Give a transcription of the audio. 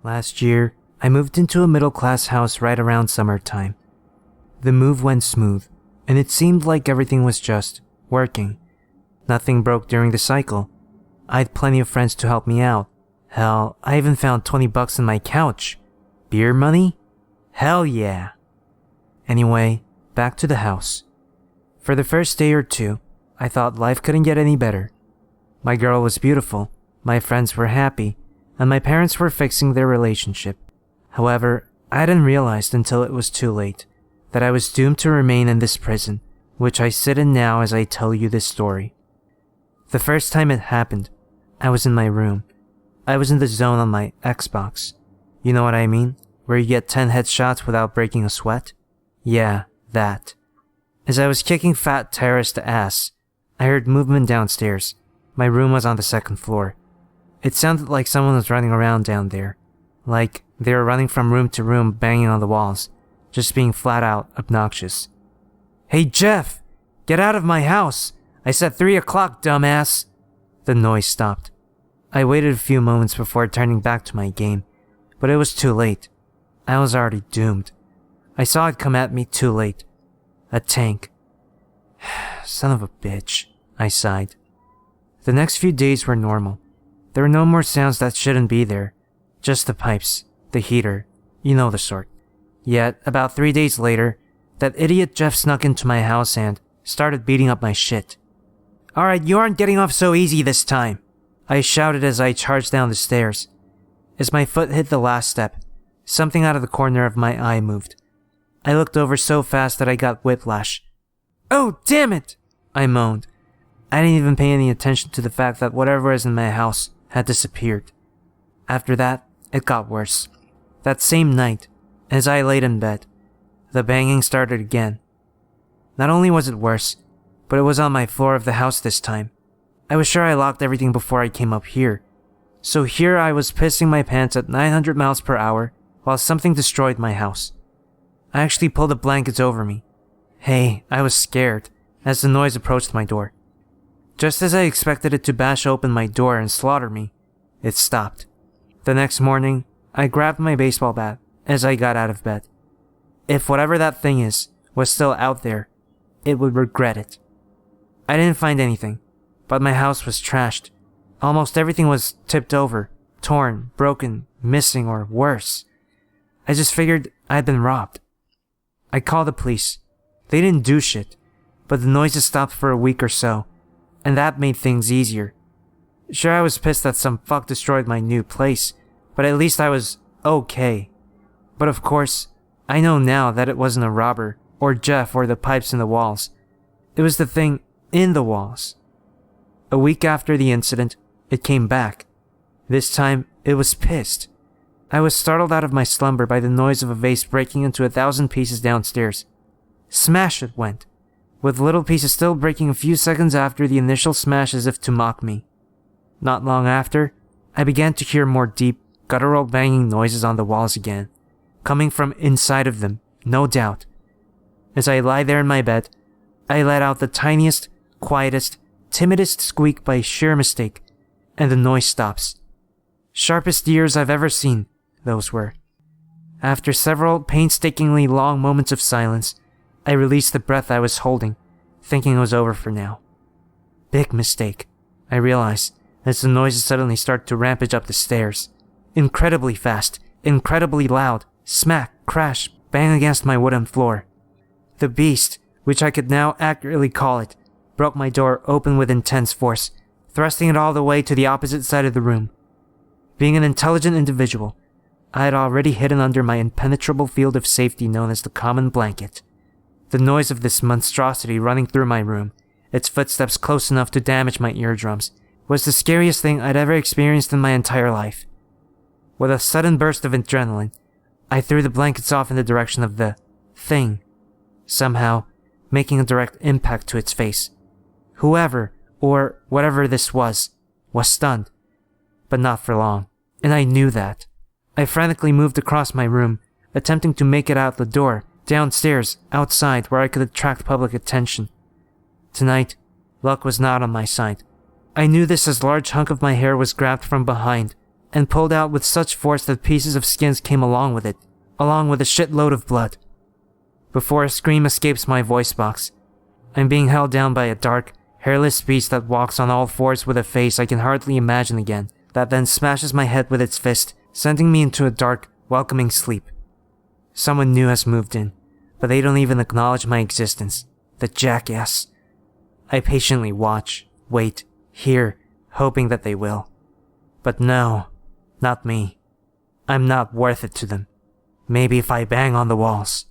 Last year, I moved into a middle-class house right around summertime. The move went smooth, and it seemed like everything was just working. Nothing broke during the cycle. I had plenty of friends to help me out. Hell, I even found $20 in my couch. Beer money? Hell yeah. Anyway, back to the house. For the first day or two, I thought life couldn't get any better. My girl was beautiful, my friends were happy, and my parents were fixing their relationship. However, I hadn't realized until it was too late that I was doomed to remain in this prison, which I sit in now as I tell you this story. The first time it happened, I was in my room. I was in the zone on my Xbox. You know what I mean? Where you get 10 headshots without breaking a sweat? Yeah, that. As I was kicking fat terrorist ass, I heard movement downstairs. My room was on the second floor. It sounded like someone was running around down there. Like they were running from room to room, banging on the walls, just being flat out obnoxious. Hey Jeff! Get out of my house! I said 3 o'clock, dumbass! The noise stopped. I waited a few moments before turning back to my game, but it was too late. I was already doomed. I saw it come at me too late. A tank. Son of a bitch, I sighed. The next few days were normal. There were no more sounds that shouldn't be there. Just the pipes, the heater, you know the sort. Yet, about 3 days later, that idiot Jeff snuck into my house and started beating up my shit. Alright, you aren't getting off so easy this time, I shouted as I charged down the stairs. As my foot hit the last step, something out of the corner of my eye moved. I looked over so fast that I got whiplash. Oh, damn it! I moaned. I didn't even pay any attention to the fact that whatever was in my house had disappeared. After that, it got worse. That same night, as I laid in bed, the banging started again. Not only was it worse, but it was on my floor of the house this time. I was sure I locked everything before I came up here. So here I was pissing my pants at 900 miles per hour while something destroyed my house. I actually pulled the blankets over me. Hey, I was scared as the noise approached my door. Just as I expected it to bash open my door and slaughter me, it stopped. The next morning, I grabbed my baseball bat as I got out of bed. If whatever that thing is was still out there, it would regret it. I didn't find anything, but my house was trashed. Almost everything was tipped over, torn, broken, missing, or worse. I just figured I'd been robbed. I called the police. They didn't do shit, but the noises stopped for a week or so, and that made things easier. Sure, I was pissed that some fuck destroyed my new place, but at least I was okay. But of course, I know now that it wasn't a robber, or Jeff, or the pipes in the walls. It was the thing in the walls. A week after the incident, it came back. This time, it was pissed. I was startled out of my slumber by the noise of a vase breaking into 1,000 pieces downstairs. Smash it went, with little pieces still breaking a few seconds after the initial smash as if to mock me. Not long after, I began to hear more deep, guttural banging noises on the walls again, coming from inside of them, no doubt. As I lie there in my bed, I let out the tiniest, quietest, timidest squeak by sheer mistake, and the noise stops. Sharpest ears I've ever seen, those were. After several painstakingly long moments of silence, I released the breath I was holding, thinking it was over for now. Big mistake, I realized, as the noises suddenly started to rampage up the stairs. Incredibly fast, incredibly loud, smack, crash, bang against my wooden floor. The beast, which I could now accurately call it, broke my door open with intense force, thrusting it all the way to the opposite side of the room. Being an intelligent individual, I had already hidden under my impenetrable field of safety known as the common blanket. The noise of this monstrosity running through my room, its footsteps close enough to damage my eardrums, was the scariest thing I'd ever experienced in my entire life. With a sudden burst of adrenaline, I threw the blankets off in the direction of the thing, somehow making a direct impact to its face. Whoever, or whatever this was stunned, but not for long, and I knew that. I frantically moved across my room, attempting to make it out the door, downstairs, outside, where I could attract public attention. Tonight, luck was not on my side. I knew this as a large hunk of my hair was grabbed from behind and pulled out with such force that pieces of skins came along with it, along with a shitload of blood. Before a scream escapes my voice box, I'm being held down by a dark, hairless beast that walks on all fours with a face I can hardly imagine again, that then smashes my head with its fist, sending me into a dark, welcoming sleep. Someone new has moved in, but they don't even acknowledge my existence. The jackass. I patiently watch, wait, hear, hoping that they will. But no, not me. I'm not worth it to them. Maybe if I bang on the walls.